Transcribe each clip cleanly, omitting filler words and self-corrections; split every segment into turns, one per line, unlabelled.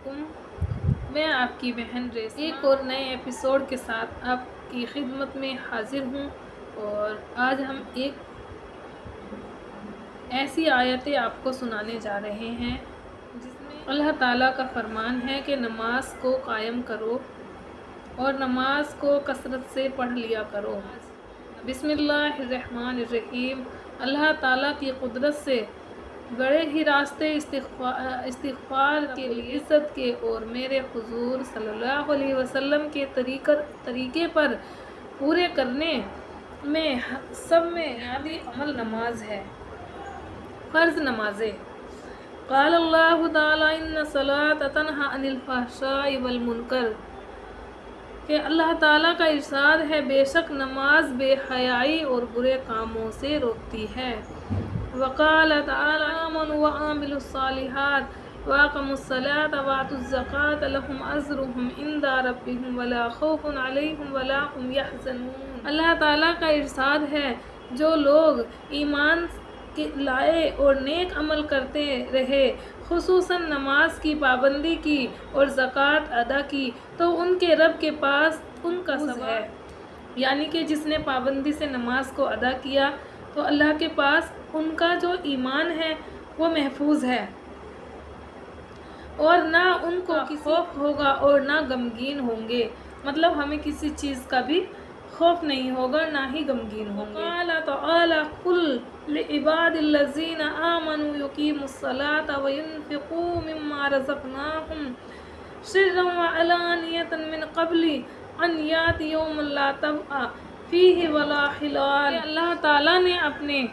علیکم، میں آپ کی بہن ریسما ایک اور نئے ایپیسوڈ کے ساتھ آپ کی خدمت میں حاضر ہوں، اور آج ہم ایک ایسی آیتیں آپ کو سنانے جا رہے ہیں جس میں اللہ تعالیٰ کا فرمان ہے کہ نماز کو قائم کرو اور نماز کو کثرت سے پڑھ لیا کرو۔ بسم اللہ الرحمن الرحیم۔ اللہ تعالیٰ کی قدرت سے بڑے ہی راستے استغفار کے لیے عزت کے اور میرے حضور صلی اللہ علیہ وسلم کے طریقے پر پورے کرنے میں سب میں بنیادی عمل نماز ہے۔ فرض نمازیں۔ قال اللہ تعالیٰ ان الصلاۃ تنہی عن الفحشاء والمنکر، کہ اللہ تعالیٰ کا ارشاد ہے بے شک نماز بے حیائی اور برے کاموں سے روکتی ہے۔ وقال تعالیٰ آمنوا وعملوا الصالحات واقاموا الصلاة وآتوا الزکاة لهم اجرهم عند ربهم ولا خوف علیہم ولا هم یحزنون۔ اللہ تعالیٰ کا ارشاد ہے جو لوگ ایمان لائے اور نیک عمل کرتے رہے، خصوصاً نماز کی پابندی کی اور زکوٰۃ ادا کی، تو ان کے رب کے پاس ان کا ثواب ہے۔ یعنی کہ جس نے پابندی سے نماز کو ادا کیا تو اللہ کے پاس ان کا جو ایمان ہے وہ محفوظ ہے، اور نہ ان کو خوف ہوگا اور نہ غمگین ہوں گے، مطلب ہمیں کسی چیز کا بھی خوف نہیں ہوگا نہ ہی غمگین ہوں گے۔ قال تعالی قل لعباد الذین آمنوا یقیموا الصلاة وینفقوا مما رزقناہم سرا وعلانیۃ من قبل ان یأتی یوم لا بیع فیہ ولا خلال۔ اللہ تعالیٰ نے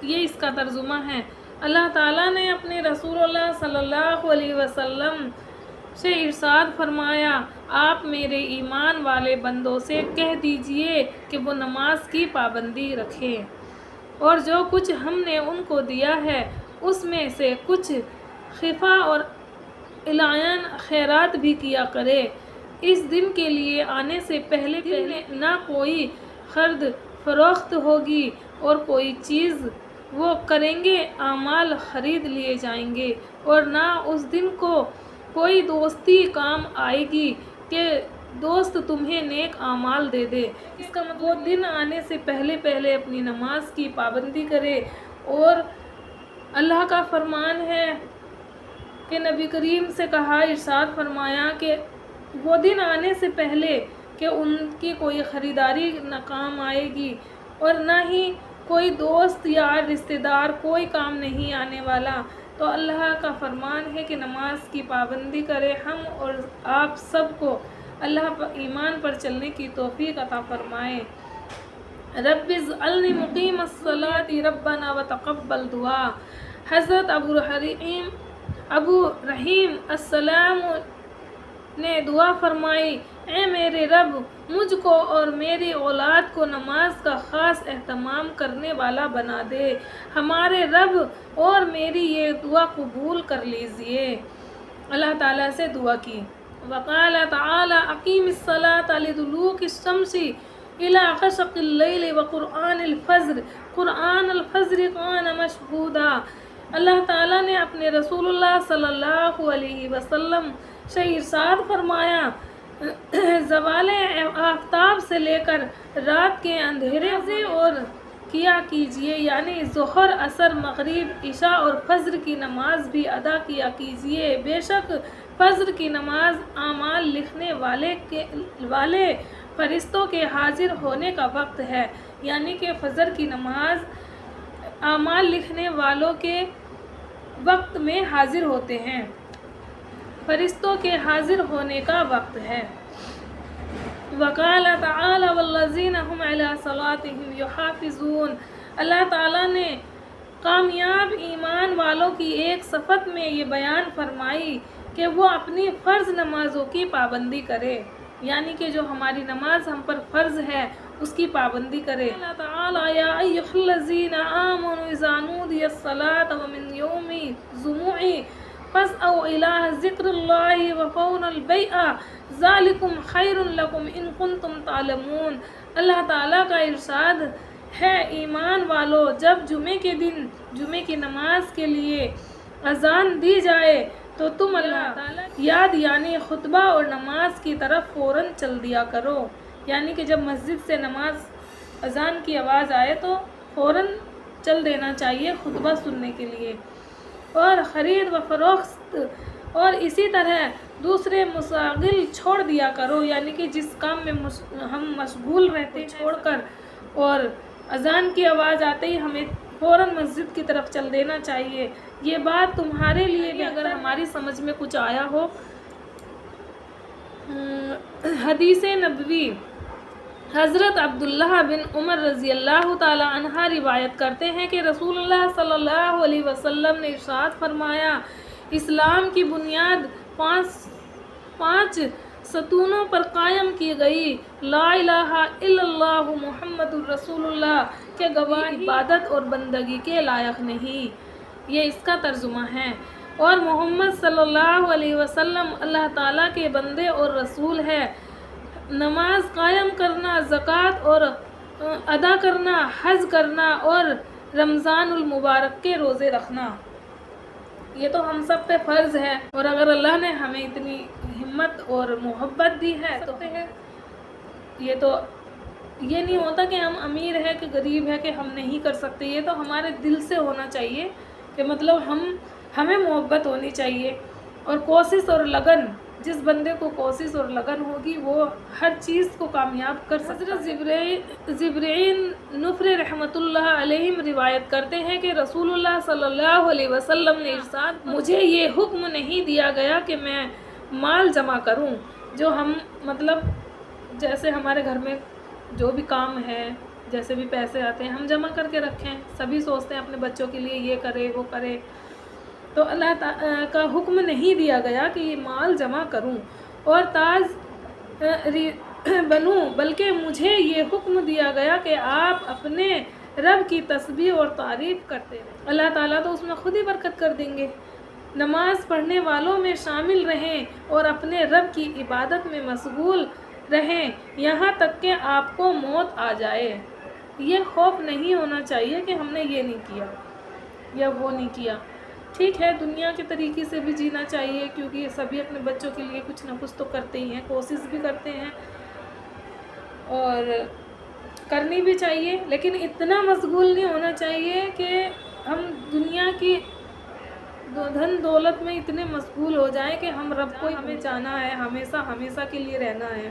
یہ اس کا ترجمہ ہے، اللہ تعالیٰ نے اپنے رسول اللہ صلی اللہ علیہ وسلم سے ارشاد فرمایا، آپ میرے ایمان والے بندوں سے کہہ دیجئے کہ وہ نماز کی پابندی رکھیں، اور جو کچھ ہم نے ان کو دیا ہے اس میں سے کچھ خفیہ اور علانیہ خیرات بھی کیا کرے۔ اس دن کے لیے آنے سے پہلے نہ کوئی خرید فروخت ہوگی اور کوئی چیز وہ کریں گے اعمال خرید لیے جائیں گے، اور نہ اس دن کو کوئی دوستی کام آئے گی کہ دوست تمہیں نیک اعمال دے دے۔ اس کا مطلب وہ دن آنے سے پہلے اپنی نماز کی پابندی کرے۔ اور اللہ کا فرمان ہے کہ نبی کریم سے کہا، ارشاد فرمایا کہ وہ دن آنے سے پہلے کہ ان کی کوئی خریداری نہ کام آئے گی، اور نہ ہی کوئی دوست یا رشتہ دار، کوئی کام نہیں آنے والا۔ تو اللہ کا فرمان ہے کہ نماز کی پابندی کرے۔ ہم اور آپ سب کو اللہ پر ایمان پر چلنے کی توفیق عطا فرمائے۔ رب اجعلنی مقیم الصلاۃ ربنا وتقبل دعا۔ حضرت ابو رحیم السلام نے دعا فرمائی، اے میرے رب، مجھ کو اور میری اولاد کو نماز کا خاص اہتمام کرنے والا بنا دے۔ ہمارے رب اور میری یہ دعا قبول کر لیجئے۔ اللہ تعالیٰ سے دعا کی۔ وقال تعالی اقیم الصلاۃ لدلوک الشمس الی غسق اللیل وقرآن الفجر قرآن الفجر کان مشہودا۔ اللہ تعالیٰ نے اپنے رسول اللہ صلی اللہ علیہ وسلم سے ارشاد فرمایا، زوال آفتاب سے لے کر رات کے اندھیرے سے اور کیا کیجئے، یعنی ظہر، عصر، مغرب، عشاء اور فجر کی نماز بھی ادا کیا کیجئے۔ بے شک فجر کی نماز اعمال لکھنے والے فرشتوں کے حاضر ہونے کا وقت ہے، یعنی کہ فجر کی نماز اعمال لکھنے والوں کے وقت میں حاضر ہوتے ہیں، فرشتوں کے حاضر ہونے کا وقت ہے۔ وقال تعالی والذین هم علی صلاتهم یحافظون۔ اللہ تعالیٰ نے کامیاب ایمان والوں کی ایک صفت میں یہ بیان فرمائی کہ وہ اپنی فرض نمازوں کی پابندی کرے، یعنی کہ جو ہماری نماز ہم پر فرض ہے اس کی پابندی کرے۔ اللہ تعالیٰ یا ایھا الذین آمنوا اذا نودی الصلاۃ ومن یوم الجمعہ فاسعوا الی ذکر اللہ وذروا البیع ذالکم خیر لکم ان کنتم تعلمون۔ اللہ تعالیٰ کا ارشاد ہے، ایمان والو، جب جمعے کے دن جمعے کی نماز کے لیے اذان دی جائے تو تم اللہ تعالیٰ یاد یعنی خطبہ اور نماز کی طرف فوراً چل دیا کرو، یعنی کہ جب مسجد سے نماز اذان کی آواز آئے تو فوراً چل دینا چاہیے خطبہ سننے کے لیے، اور خرید و فروخت اور اسی طرح دوسرے مشاغل چھوڑ دیا کرو، یعنی کہ جس کام میں ہم مشغول رہتے چھوڑ کر، اور اذان کی آواز آتے ہی ہمیں فوراً مسجد کی طرف چل دینا چاہیے۔ یہ بات تمہارے لیے بھی اگر ہماری سمجھ میں کچھ آیا ہو۔ حدیث نبوی، حضرت عبداللہ بن عمر رضی اللہ تعالی عنہ روایت کرتے ہیں کہ رسول اللہ صلی اللہ علیہ وسلم نے ارشاد فرمایا، اسلام کی بنیاد پانچ ستونوں پر قائم کی گئی، لا الہ الا اللہ محمد الرسول اللہ کے گواہی عبادت اور بندگی کے لائق نہیں، یہ اس کا ترجمہ ہے، اور محمد صلی اللہ علیہ وسلم اللہ تعالیٰ کے بندے اور رسول ہے، نماز قائم کرنا، زکوٰۃ اور ادا کرنا، حج کرنا اور رمضان المبارک کے روزے رکھنا، یہ تو ہم سب پہ فرض ہے، اور اگر اللہ نے ہمیں اتنی ہمت اور محبت دی ہے تو یہ نہیں ہوتا کہ ہم امیر ہے کہ غریب ہے کہ ہم نہیں کر سکتے، یہ تو ہمارے دل سے ہونا چاہیے کہ مطلب ہمیں محبت ہونی چاہیے، اور کوشش اور لگن، جس بندے کو کوشش اور لگن ہوگی وہ ہر چیز کو کامیاب کر سکتا ہے۔ حضرت جبرائیل نفر رحمۃ اللہ علیہ روایت کرتے ہیں کہ رسول اللہ صلی اللہ علیہ وسلم نے ارشاد، مجھے یہ حکم نہیں دیا گیا کہ میں مال جمع کروں، جو ہم مطلب جیسے ہمارے گھر میں جو بھی کام ہے، جیسے بھی پیسے آتے ہیں ہم جمع کر کے رکھیں، سبھی سوچتے ہیں اپنے بچوں کے لیے یہ کرے وہ کرے، تو اللہ تعالیٰ کا حکم نہیں دیا گیا کہ یہ مال جمع کروں اور تاج بنوں، بلکہ مجھے یہ حکم دیا گیا کہ آپ اپنے رب کی تسبیح اور تعریف کرتے رہیں، اللہ تعالیٰ تو اس میں خود ہی برکت کر دیں گے، نماز پڑھنے والوں میں شامل رہیں اور اپنے رب کی عبادت میں مشغول رہیں یہاں تک کہ آپ کو موت آ جائے۔ یہ خوف نہیں ہونا چاہیے کہ ہم نے یہ نہیں کیا یا وہ نہیں کیا، ٹھیک ہے دنیا کے طریقے سے بھی جینا چاہیے، کیونکہ سبھی اپنے بچوں کے لیے کچھ نہ کچھ تو کرتے ہی ہیں، کوشش بھی کرتے ہیں اور کرنی بھی چاہیے، لیکن اتنا مشغول نہیں ہونا چاہیے کہ ہم دنیا کی دھن دولت میں اتنے مشغول ہو جائیں کہ ہم رب کو ہمیں جانا ہے، ہمیشہ کے لیے رہنا ہے۔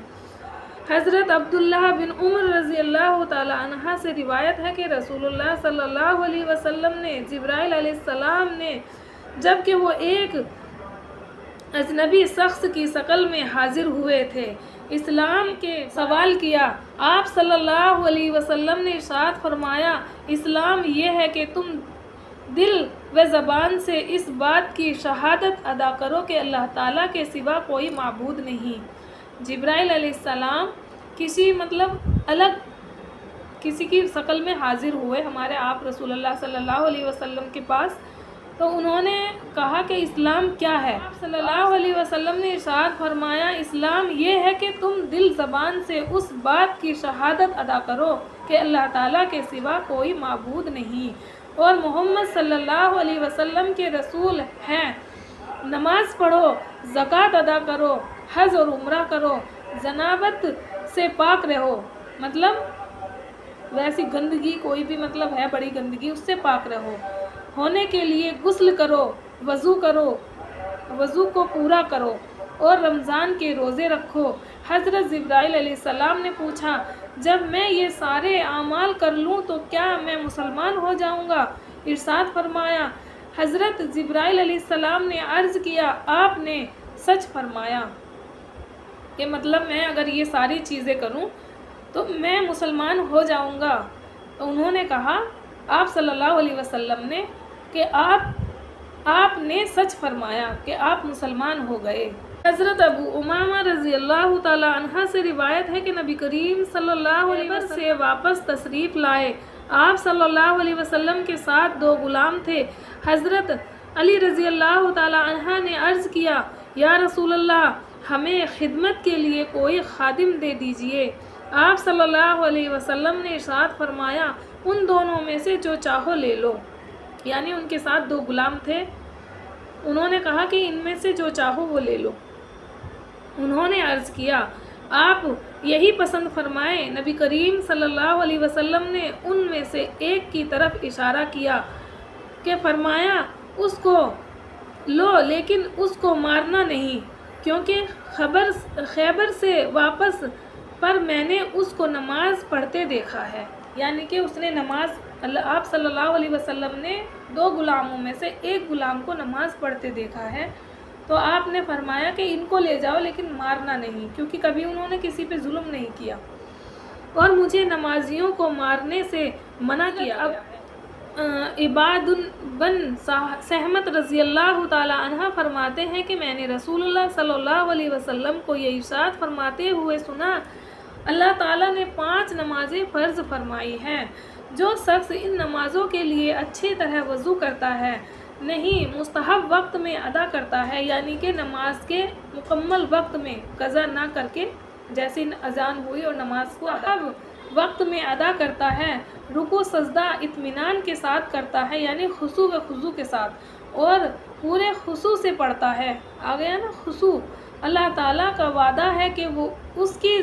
حضرت عبداللہ بن عمر رضی اللہ تعالی عنہ سے روایت ہے کہ رسول اللہ صلی اللہ علیہ وسلم نے جبرائیل علیہ السلام نے جب کہ وہ ایک اجنبی شخص کی شکل میں حاضر ہوئے تھے اسلام کے سوال کیا، آپ صلی اللہ علیہ وسلم نے ارشاد فرمایا، اسلام یہ ہے کہ تم دل و زبان سے اس بات کی شہادت ادا کرو کہ اللہ تعالیٰ کے سوا کوئی معبود نہیں۔ جبرائیل علیہ السلام کسی کی شکل میں حاضر ہوئے ہمارے آپ رسول اللہ صلی اللہ علیہ وسلم کے پاس، تو انہوں نے کہا کہ اسلام کیا ہے؟ آپ صلی اللہ علیہ وسلم نے ارشاد فرمایا، اسلام یہ ہے کہ تم دل زبان سے اس بات کی شہادت ادا کرو کہ اللہ تعالیٰ کے سوا کوئی معبود نہیں اور محمد صلی اللہ علیہ وسلم کے رسول ہیں، نماز پڑھو، زکوٰۃ ادا کرو، حج اور عمرہ کرو، جنابت سے پاک رہو، مطلب ویسی گندگی کوئی بھی مطلب ہے بڑی گندگی اس سے پاک رہو، ہونے کے لیے غسل کرو، وضو کو پورا کرو اور رمضان کے روزے رکھو۔ حضرت جبرائیل علیہ السلام نے پوچھا، جب میں یہ سارے اعمال کر لوں تو کیا میں مسلمان ہو جاؤں گا؟ ارشاد فرمایا، حضرت جبرائیل علیہ السلام نے عرض کیا، آپ نے سچ فرمایا کہ مطلب میں اگر یہ ساری چیزیں کروں تو میں مسلمان ہو جاؤں گا۔ تو انہوں نے کہا آپ صلی اللہ علیہ وسلم نے کہ آپ نے سچ فرمایا کہ آپ مسلمان ہو گئے۔ حضرت ابو امامہ رضی اللہ تعالی عنہ سے روایت ہے کہ نبی کریم صلی اللہ علیہ وسلم سے واپس تشریف لائے، آپ صلی اللہ علیہ وسلم کے ساتھ 2 غلام تھے۔ حضرت علی رضی اللہ تعالی عنہ نے عرض کیا، یا رسول اللہ، ہمیں خدمت کے لیے کوئی خادم دے دیجئے۔ آپ صلی اللہ علیہ وسلم نے ارشاد فرمایا، ان دونوں میں سے جو چاہو لے لو، یعنی ان کے ساتھ 2 غلام تھے انہوں نے کہا کہ ان میں سے جو چاہو وہ لے لو۔ انہوں نے عرض کیا آپ یہی پسند فرمائیں۔ نبی کریم صلی اللہ علیہ وسلم نے ان میں سے ایک کی طرف اشارہ کیا کہ فرمایا اس کو لو لیکن اس کو مارنا نہیں، کیونکہ خیبر سے واپس پر میں نے اس کو نماز پڑھتے دیکھا ہے، یعنی کہ اس نے نماز آپ صلی اللہ علیہ وسلم نے 2 غلاموں میں سے ایک غلام کو نماز پڑھتے دیکھا ہے، تو آپ نے فرمایا کہ ان کو لے جاؤ لیکن مارنا نہیں، کیونکہ کبھی انہوں نے کسی پہ ظلم نہیں کیا، اور مجھے نمازیوں کو مارنے سے منع کیا۔ اب عباد بن سہمت رضی اللہ تعالی عنہ فرماتے ہیں کہ میں نے رسول اللہ صلی اللہ علیہ وسلم کو یہ ارشاد فرماتے ہوئے سنا، اللہ تعالیٰ نے 5 نمازیں فرض فرمائی ہیں، جو شخص ان نمازوں کے لیے اچھی طرح وضو کرتا ہے، نہیں مستحب وقت میں ادا کرتا ہے، یعنی کہ نماز کے مکمل وقت میں قضا نہ کر کے، جیسے اذان ہوئی اور نماز کو وقت میں ادا کرتا ہے، رکوع سجدہ اطمینان کے ساتھ کرتا ہے، یعنی خشوع و خضوع کے ساتھ، اور پورے خشوع سے پڑھتا ہے، آ گیا نا خشوع، اللہ تعالیٰ کا وعدہ ہے کہ وہ اس کی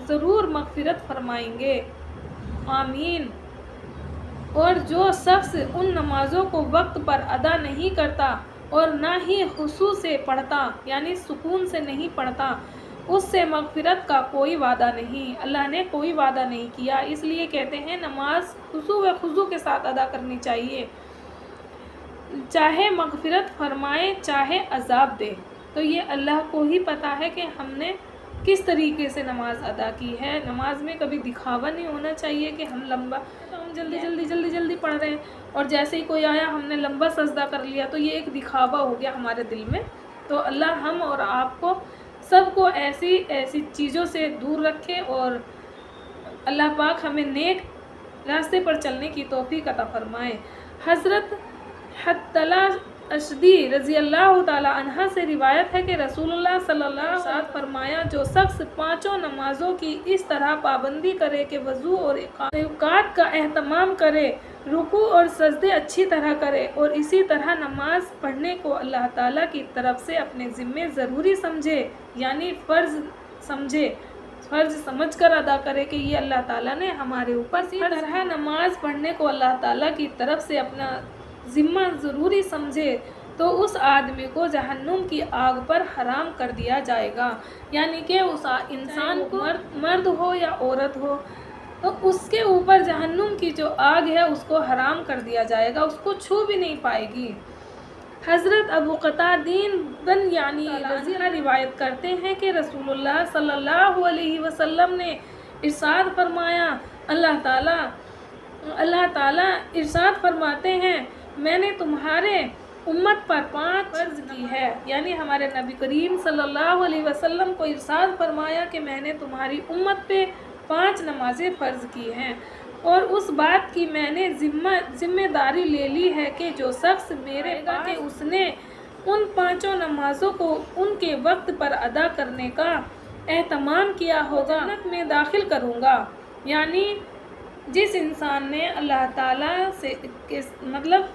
ضرور مغفرت فرمائیں گے، آمین۔ اور جو شخص ان نمازوں کو وقت پر ادا نہیں کرتا اور نہ ہی خشوع سے پڑھتا، یعنی سکون سے نہیں پڑھتا، اس سے مغفرت کا کوئی وعدہ نہیں، اللہ نے کوئی وعدہ نہیں کیا، اس لیے کہتے ہیں نماز خشوع و خضوع کے ساتھ ادا کرنی چاہیے، چاہے مغفرت فرمائے چاہے عذاب دے۔ تو یہ اللہ کو ہی پتہ ہے کہ ہم نے کس طریقے سے نماز ادا کی ہے۔ نماز میں کبھی دکھاوا نہیں ہونا چاہیے کہ ہم جلدی پڑھ رہے ہیں اور جیسے ہی کوئی آیا ہم نے لمبا سجدہ کر لیا، تو یہ ایک دکھاوا ہو گیا ہمارے دل میں۔ تو اللہ ہم اور آپ کو سب کو ایسی چیزوں سے دور رکھے، اور اللہ پاک ہمیں نیک راستے پر چلنے کی توفیق عطا فرمائے۔ حضرت حتلہ اشدی رضی اللہ تعالی عنہ سے روایت ہے کہ رسول اللہ صلی اللہ علیہ وسلم فرمایا، جو شخص 5 نمازوں کی اس طرح پابندی کرے کہ وضو اور اوقات کا اہتمام کرے، رکوع اور سجدے اچھی طرح کرے، اور اسی طرح نماز پڑھنے کو اللہ تعالیٰ کی طرف سے اپنے ذمے ضروری سمجھے، یعنی فرض سمجھ کر ادا کرے کہ یہ اللہ تعالیٰ نے ہمارے اوپر، اسی طرح نماز پڑھنے کو اللہ تعالیٰ کی طرف سے اپنا ذمہ ضروری سمجھے، تو اس آدمی کو جہنم کی آگ پر حرام کر دیا جائے گا، یعنی کہ اس انسان کو مرد ہو یا عورت ہو، تو اس کے اوپر جہنم کی جو آگ ہے اس کو حرام کر دیا جائے گا، اس کو چھو بھی نہیں پائے گی۔ حضرت ابو قتادہ بن یعنی رضی اللہ روایت کرتے ہیں کہ رسول اللہ صلی اللہ علیہ وسلم نے ارشاد فرمایا، اللہ تعالیٰ ارشاد فرماتے ہیں، میں نے تمہارے امت پر 5 فرض کی ہے، یعنی ہمارے نبی کریم صلی اللہ علیہ وسلم کو ارشاد فرمایا کہ میں نے تمہاری امت پہ 5 نمازیں فرض کی ہیں، اور اس بات کی میں نے ذمہ داری لے لی ہے کہ جو شخص میرے گا کہ اس نے ان 5 نمازوں کو ان کے وقت پر ادا کرنے کا اہتمام کیا ہوگا، جنت میں داخل کروں گا، یعنی جس انسان نے اللہ تعالیٰ سے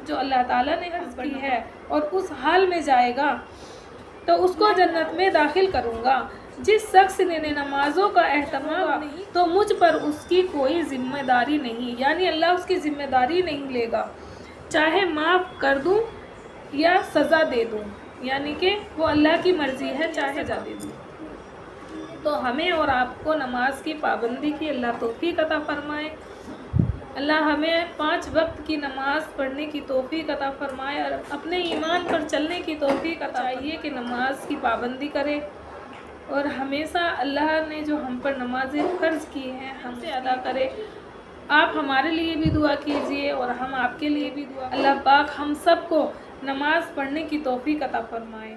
جو اللہ تعالیٰ نے عرض کی ہے اور اس حال میں جائے گا تو اس کو جنت میں داخل کروں گا۔ جس شخص نے نمازوں کا اہتمام نہیں تو مجھ پر اس کی کوئی ذمہ داری نہیں، یعنی اللہ اس کی ذمہ داری نہیں لے گا، چاہے معاف کر دوں یا سزا دے دوں، یعنی کہ وہ اللہ کی مرضی ہے، چاہے سزا دے دوں۔ تو ہمیں اور آپ کو نماز کی پابندی کی اللہ توفیق عطا فرمائے، اللہ ہمیں 5 وقت کی نماز پڑھنے کی توفیق عطا فرمائے، اور اپنے ایمان پر چلنے کی توفیق عطا چاہیے کہ نماز کی پابندی کرے، اور ہمیشہ اللہ نے جو ہم پر نمازیں فرض کی ہیں ہم سے ادا کرے۔ آپ ہمارے لیے بھی دعا کیجئے اور ہم آپ کے لیے بھی دعا، اللہ پاک ہم سب کو نماز پڑھنے کی توفیق عطا فرمائے۔